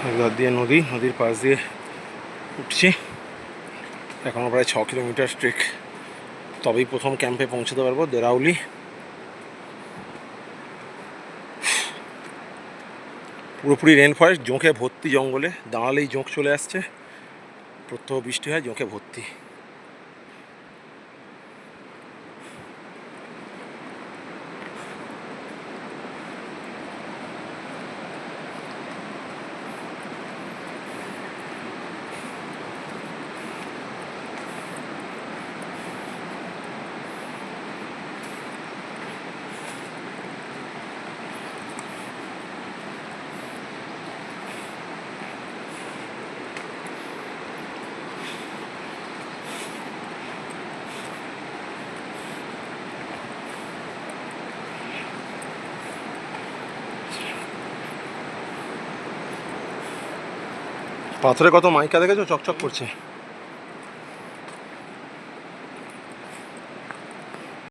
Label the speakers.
Speaker 1: একধার দিয়ে নদী, নদীর পাশ দিয়ে উঠছি। এখনও প্রায় 6 কিলোমিটার ট্রেক, তবেই প্রথম ক্যাম্পে পৌঁছতে পারবো, দেরাউলি। পুরোপুরি রেন ফরেস্ট, জোঁকে ভর্তি জঙ্গলে, দাঁড়ালেই জোঁক চলে আসছে, প্রত্যহ বৃষ্টি হয়, জোঁকে ভর্তি। পাথরে কত মাইকা দেখেছো, চকচক করছে।